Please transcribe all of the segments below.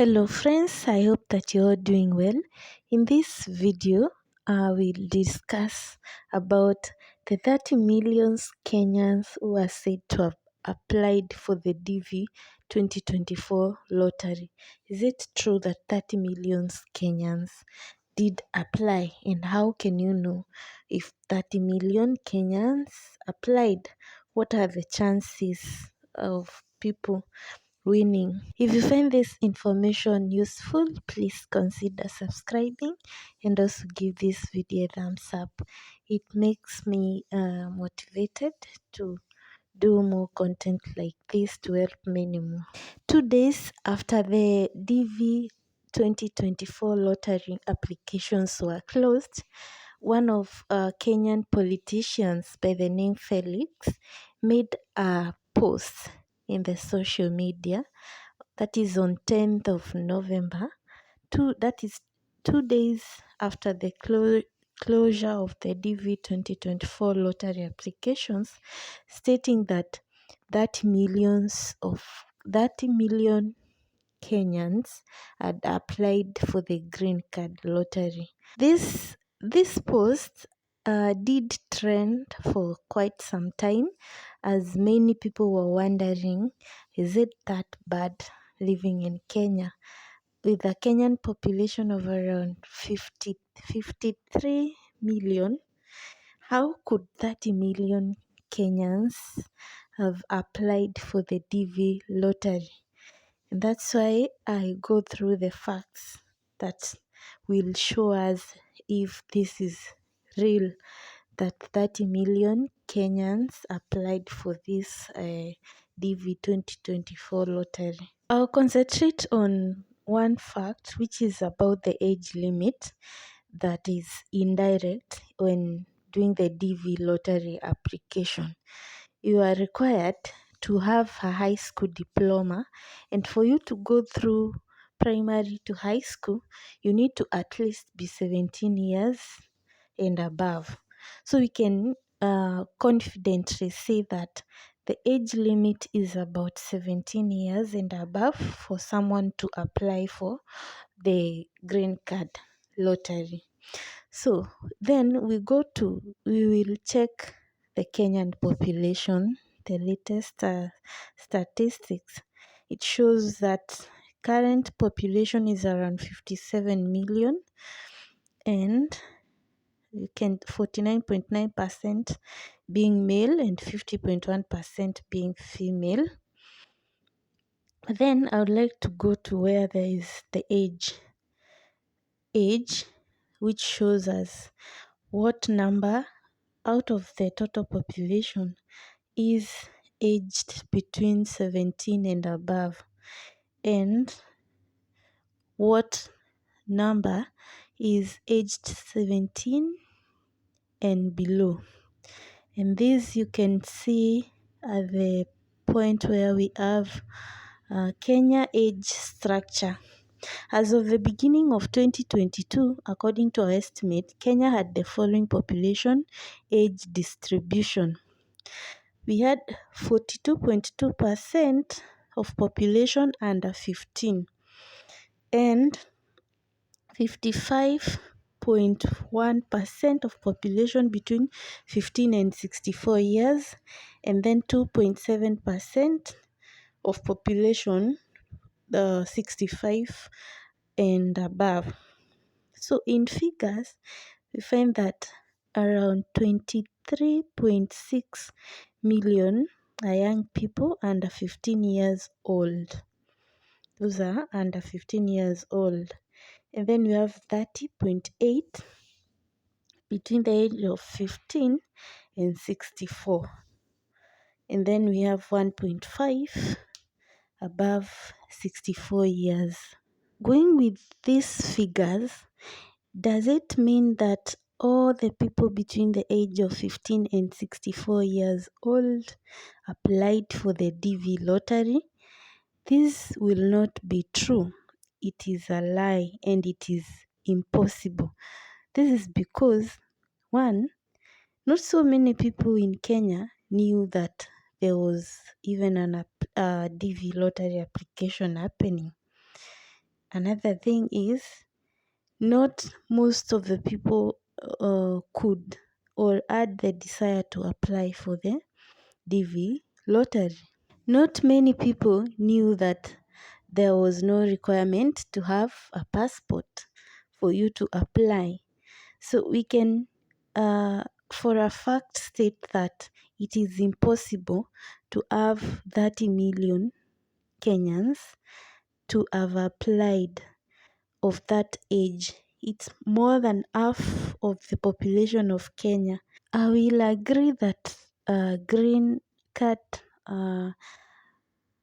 Hello friends, I hope that you're all doing well. In this video, we'll discuss about the 30 million Kenyans who are said to have applied for the DV 2024 lottery. Is it true that 30 million Kenyans did apply, and how can you know if 30 million Kenyans applied? What are the chances of people winning? If you find this information useful, please consider subscribing and also give this video a thumbs up. It makes me motivated to do more content like this to help many more. 2 days after the DV 2024 lottery applications were closed, one of Kenyan politicians by the name Felix made a post in the social media, that is on 10th of November. That is 2 days after the closure of the DV 2024 lottery applications, stating that 30 million Kenyans had applied for the green card lottery. This post did trend for quite some time, as many people were wondering, is it that bad living in Kenya? With a Kenyan population of around 53 million, how could 30 million Kenyans have applied for the DV lottery? And that's why I go through the facts that will show us if this is real, that 30 million Kenyans applied for this DV 2024 lottery. I'll concentrate on one fact, which is about the age limit that is indirect when doing the DV lottery application. You are required to have a high school diploma, and for you to go through primary to high school, you need to at least be 17 years and above. So we can confidently say that the age limit is about 17 years and above for someone to apply for the green card lottery. So then we will check the Kenyan population, the latest statistics. It shows that current population is around 57 million, and you can 49.9% being male and 50.1% being female. Then I would like to go to where there is the age, which shows us what number out of the total population is aged between 17 and above, and what number is aged 17 and below. And this you can see at the point where we have Kenya age structure. As of the beginning of 2022, according to our estimate, Kenya had the following population age distribution. We had 42.2% of population under 15 and 55.1% of population between 15 and 64 years, and then 2.7% of population 65 and above. So in figures, we find that around 23.6 million are young people under 15 years old. Those are under 15 years old. And then we have 30.8 between the age of 15 and 64. And then we have 1.5 above 64 years. Going with these figures, does it mean that all the people between the age of 15 and 64 years old applied for the DV lottery? This will not be true. It is a lie and it is impossible. This is because, one, not so many people in Kenya knew that there was even a DV lottery application happening. Another thing is not most of the people could or had the desire to apply for the DV lottery. Not many people knew that there was no requirement to have a passport for you to apply. So we can, for a fact, state that it is impossible to have 30 million Kenyans to have applied of that age. It's more than half of the population of Kenya. I will agree that green card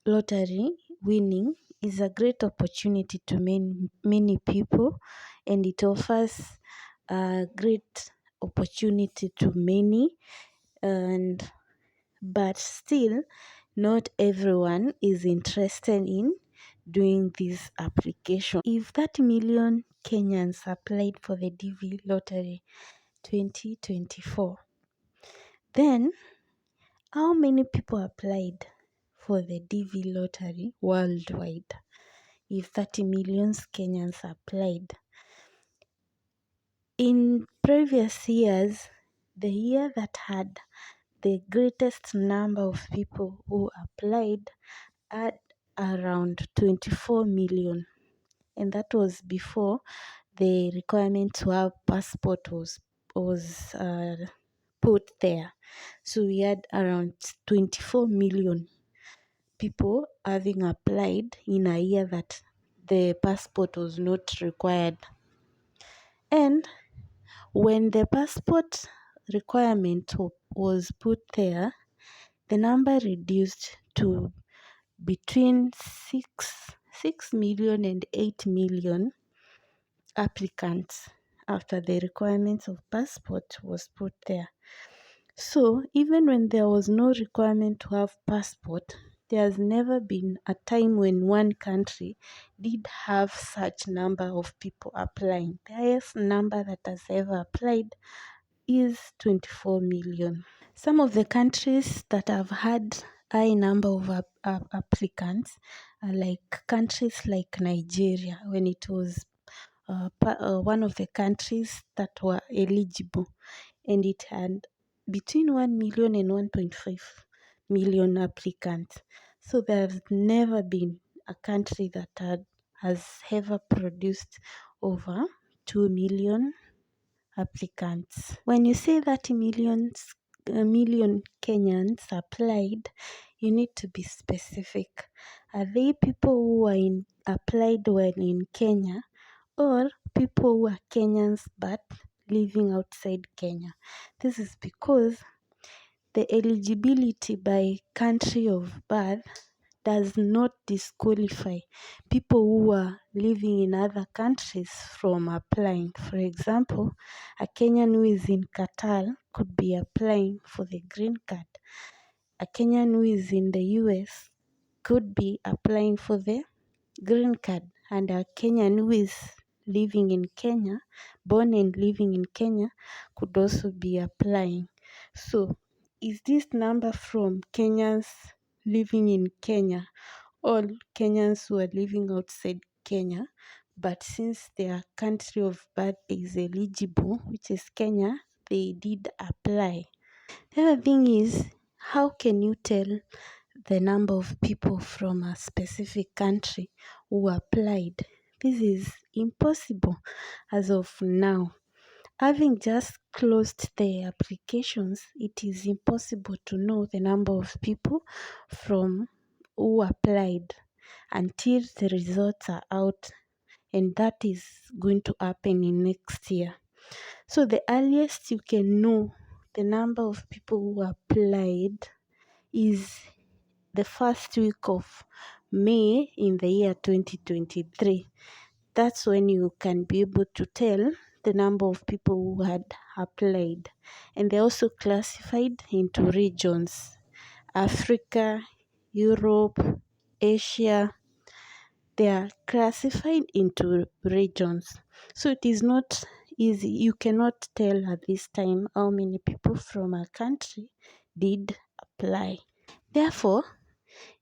lottery winning is a great opportunity to many people, and it offers a great opportunity to many, and but still not everyone is interested in doing this application. If 30 million Kenyans applied for the DV lottery 2024, then how many people applied for the DV lottery worldwide? If 30 million Kenyans applied. In previous years, the year that had the greatest number of people who applied had around 24 million, and that was before the requirement to have passport was put there. So we had around 24 million people having applied in a year that the passport was not required. And when the passport requirement was put there, the number reduced to between 6 million and 8 million applicants after the requirements of passport was put there. So even when there was no requirement to have passport, there has never been a time when one country did have such number of people applying. The highest number that has ever applied is 24 million. Some of the countries that have had high number of applicants are like countries like Nigeria, when it was one of the countries that were eligible, and it had between 1 million and 1.5 million applicants. So there's never been a country that has ever produced over 2 million applicants. When you say that a million Kenyans applied, you need to be specific. Are they people who applied while in Kenya, or people who are Kenyans but living outside Kenya? This is because the eligibility by country of birth does not disqualify people who are living in other countries from applying. For example, a Kenyan who is in Qatar could be applying for the green card. A Kenyan who is in the US could be applying for the green card, and a Kenyan who is living in Kenya, born and living in Kenya, could also be applying. So, is this number from Kenyans living in Kenya, all Kenyans who are living outside Kenya, but since their country of birth is eligible, which is Kenya, they did apply? The other thing is, how can you tell the number of people from a specific country who applied? This is impossible as of now. Having just closed the applications, it is impossible to know the number of people from who applied until the results are out, and that is going to happen in next year. So the earliest you can know the number of people who applied is the first week of May in the year 2023. That's when you can be able to tell the number of people who had applied. And they're also classified into regions: Africa, Europe, Asia. They are classified into regions. So it is not easy. You cannot tell at this time how many people from a country did apply. Therefore,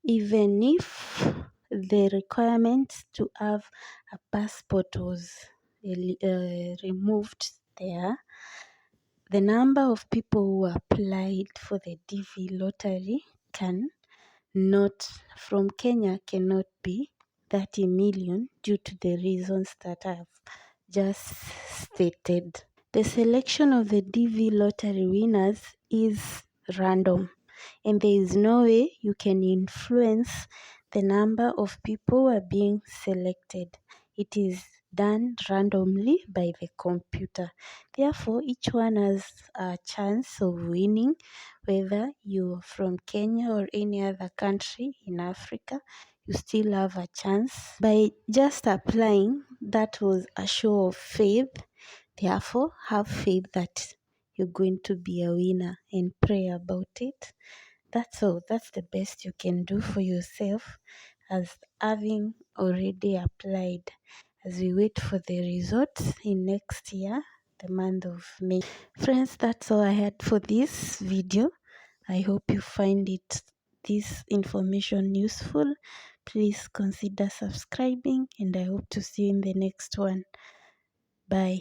even if the requirement to have a passport was removed there, the number of people who applied for the DV lottery from Kenya cannot be 30 million due to the reasons that I've just stated. The selection of the DV lottery winners is random, and there is no way you can influence the number of people who are being selected. It is done randomly by the computer. Therefore, each one has a chance of winning, whether you're from Kenya or any other country in Africa. You still have a chance. By just applying, that was a show of faith. Therefore, have faith that you're going to be a winner and pray about it. That's all. That's the best you can do for yourself, as having already applied, as we wait for the results in next year, the month of May. Friends, that's all I had for this video. I hope you find this information useful. Please consider subscribing, and I hope to see you in the next one. Bye.